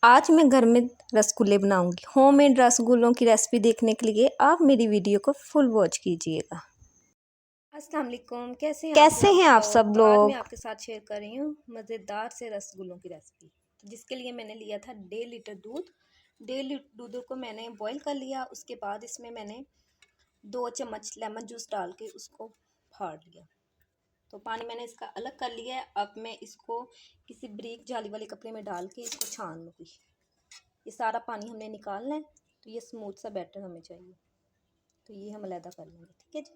आज मैं घर में रसगुल्ले बनाऊंगी। होममेड रसगुल्लों की रेसिपी देखने के लिए आप मेरी वीडियो को फुल वॉच कीजिएगा। अस्सलाम वालेकुम, कैसे हैं आप सब तो आज मैं लोग? आपके साथ शेयर कर रही हूँ मज़ेदार से रसगुल्लों की रेसिपी। जिसके लिए मैंने लिया था 1.5 लीटर दूध। 1.5 लीटर दूध को मैंने बॉईल कर लिया। उसके बाद इसमें मैंने 2 चम्मच लेमन जूस डाल के उसको फाड़ लिया। तो पानी मैंने इसका अलग कर लिया है। अब मैं इसको किसी बारीक जाली वाले कपड़े में डाल के इसको छान लूँगी। ये सारा पानी हमने निकालना है। तो ये स्मूथ सा बैटर हमें चाहिए, तो ये हम अलहदा कर लेंगे। ठीक है जी।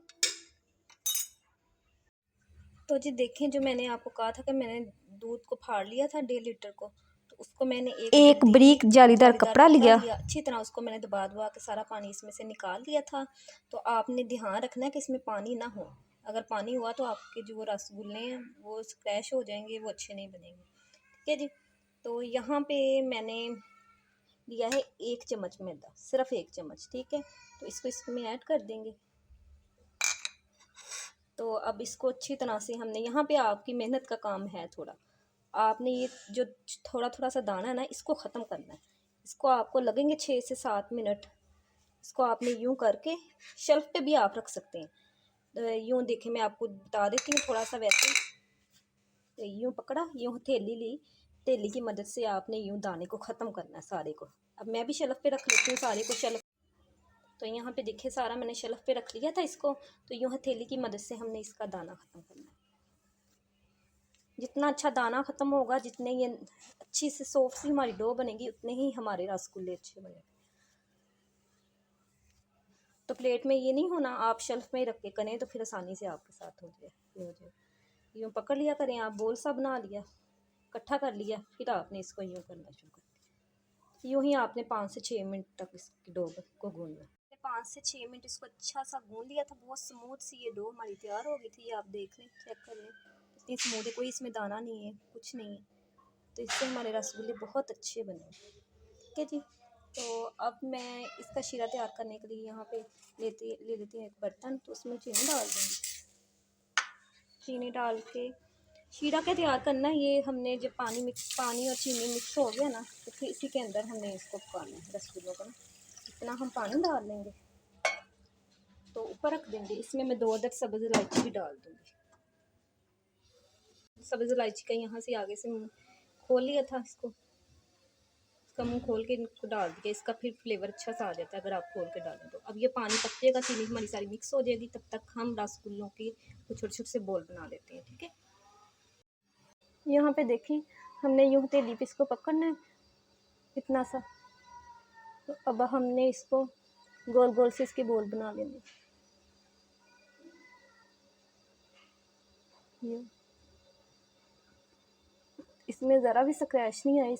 तो जी देखें, जो मैंने आपको कहा था कि मैंने दूध को फाड़ लिया था 1.5 लीटर को, तो उसको मैंने एक बल्दी ब्रीक में जालीदार कपड़ा कपड़ा लिया। लिया। अच्छी तरह उसको मैंने दबा दबा के सारा पानी इसमें से निकाल लिया था। तो आपने ध्यान रखना है कि इसमें पानी ना हो। अगर पानी हुआ तो आपके जो रसगुल्ले हैं वो स्क्रैश हो जाएंगे, वो अच्छे नहीं बनेंगे। ठीक है जी। तो यहाँ पे मैंने लिया है 1 चम्मच मैदा, सिर्फ 1 चम्मच। ठीक है, तो इसको इसमें ऐड कर देंगे। तो अब इसको अच्छी तरह से हमने, यहाँ पे आपकी मेहनत का काम है थोड़ा। आपने ये जो थोड़ा थोड़ा सा दाना है ना, इसको ख़त्म करना है। इसको आपको लगेंगे 6 से 7 मिनट। इसको आपने यूं करके शेल्फ पे भी आप रख सकते हैं। यूं देखें, मैं आपको बता देती हूँ थोड़ा सा वैसे। यूं पकड़ा, यूं हथेली ली, हथेली की मदद से आपने यूं दाने को ख़त्म करना है सारे को। अब मैं भी शेल्फ पे रख लेती हूँ सारे को शेल्फ। तो यहाँ पे देखिए, सारा मैंने शेल्फ पे रख लिया था इसको। तो यूं हथेली की मदद से हमने इसका दाना ख़त्म करना है। जितना अच्छा दाना ख़त्म होगा, जितने ये अच्छी से सॉफ्ट सी हमारी डो बनेगी, उतने ही हमारे रसगुल्ले अच्छे बनेंगे। तो प्लेट में ये नहीं होना, आप शेल्फ में ही रख के करें तो फिर आसानी से आपके साथ हो जाए। यूँ पकड़ लिया करें, आप बोल सा बना लिया, इकट्ठा कर लिया, फिर आपने इसको यूँ करना शुरू कर दिया। यूँ ही आपने 5 से 6 मिनट तक इसकी डो को गूंदना। 5 से 6 मिनट इसको अच्छा सा गूंद लिया था। बहुत स्मूथ सी ये डो हमारी तैयार हो गई थी। आप देख लें, चेक कर लें, इतनी स्मूथ है, कोई इसमें दाना नहीं है, कुछ नहीं है। तो इससे हमारे रसगुल्ले बहुत अच्छे बने। ठीक है जी। तो अब मैं इसका शीरा तैयार करने के लिए यहाँ पे ले लेती हूँ एक बर्तन। तो उसमें चीनी डाल दूँगी। चीनी डाल के शीरा क्या तैयार करना है, ये हमने जब पानी और चीनी मिक्स हो गया ना, तो फिर इसी के अंदर हमने इसको पकाना है रसगुल्लों को ना। इतना हम पानी डाल लेंगे तो ऊपर रख देंगे। इसमें मैं 2 अदद सब्ज़ इलायची भी डाल दूँगी। सब्ज़ इलायची का यहाँ से आगे से मुँह खोल लिया था, इसका मुँह खोल के इनको डाल दिया। इसका फिर फ्लेवर अच्छा सा आ जाता है अगर आप खोल के डालें तो। अब ये पानी पकेगा, चीनी हमारी सारी मिक्स हो जाएगी। तब तक हम रसगुल्लों की कुछ छोटे छोटे से बोल बना लेते हैं। ठीक है, यहाँ पे देखें, हमने यूँ हथेली पे इसको पकड़ना है इतना सा। तो अब हमने इसको गोल गोल से इसके बोल बना लेंगे। इसमें ज़रा भी स्क्रैच नहीं आया,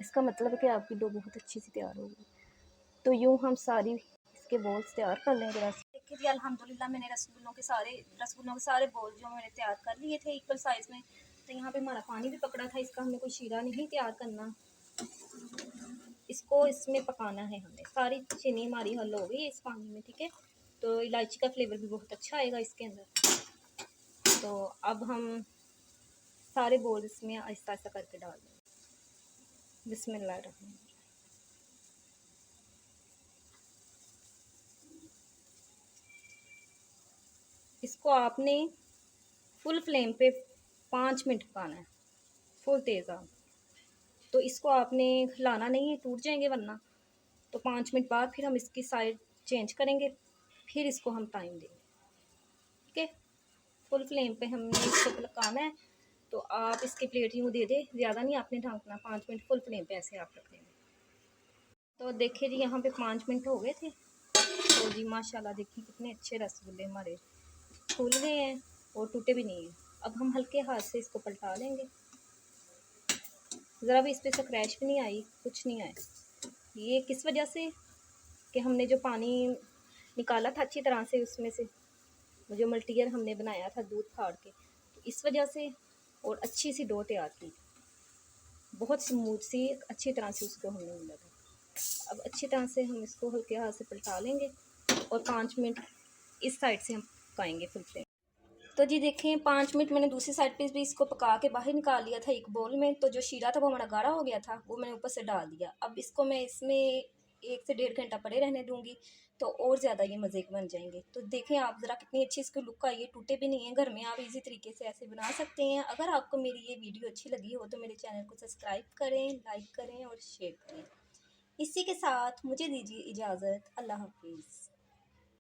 इसका मतलब है कि आपकी डो बहुत अच्छी सी तैयार होगी। तो यूँ हम सारी इसके बॉल्स तैयार कर लेंगे। देखिए जी, अल्हम्दुलिल्लाह मैंने रसगुल्लों के सारे बॉल जो मैंने तैयार कर लिए थे इक्वल साइज़ में। तो यहाँ पे हमारा पानी भी पकड़ा था। इसका हमने कोई शीरा नहीं तैयार करना, इसको इसमें पकाना है हमने। सारी चीनी हमारी हल हो गई इस पानी में। ठीक है, तो इलायची का फ्लेवर भी बहुत अच्छा आएगा इसके अंदर। तो अब हम सारे बॉल इसमें आहिस्ता आहिस्ता करके डाल देंगे। बिस्मिल्लाहिर्रहमानिर्रहीम। इसको आपने फुल फ्लेम पे 5 मिनट पकाना है, फुल तेज़ आंच। तो इसको आपने हिलाना नहीं है, टूट जाएंगे वरना। तो 5 मिनट बाद फिर हम इसकी साइड चेंज करेंगे, फिर इसको हम टाइम देंगे। ठीक है, फुल फ्लेम पे हमने इसको पकाना है। तो आप इसकी प्लेट यूँ दे दे, ज़्यादा नहीं आपने ढाँकना। 5 मिनट फुल फ्लेम पे ऐसे आप रख देंगे। तो देखिए जी, यहाँ पे 5 मिनट हो गए थे। तो जी माशाल्लाह, देखिए कितने अच्छे रसगुल्ले हमारे फूल गए हैं और टूटे भी नहीं हैं। अब हम हल्के हाथ से इसको पलटा लेंगे। ज़रा भी इस पर स्क्रैच भी नहीं आई, कुछ नहीं आया। ये किस वजह से कि हमने जो पानी निकाला था अच्छी तरह से उसमें से, जो मल्टीयर हमने बनाया था दूध फाड़ के, तो इस वजह से। और अच्छी सी डो तैयार की, बहुत स्मूथ सी, अच्छी तरह से उसको हमने मिला था। अब अच्छी तरह से हम इसको हल्के हाथ से पलटा लेंगे और 5 मिनट इस साइड से हम पकाएंगे फुल फ्लेम। तो जी देखें 5 मिनट मैंने दूसरी साइड पे भी इसको पका के बाहर निकाल लिया था एक बोल में। तो जो शीरा था वो हमारा गाढ़ा हो गया था, वो मैंने ऊपर से डाल दिया। अब इसको मैं इसमें 1 से 1.5 घंटा पड़े रहने दूंगी, तो और ज़्यादा ये मज़े के बन जाएंगे। तो देखें आप ज़रा कितनी अच्छी इसकी लुक आई है, टूटे भी नहीं है। घर में आप इजी तरीके से ऐसे बना सकते हैं। अगर आपको मेरी ये वीडियो अच्छी लगी हो तो मेरे चैनल को सब्सक्राइब करें, लाइक करें और शेयर करें। इसी के साथ मुझे दीजिए इजाज़त। अल्लाह हाफिज़।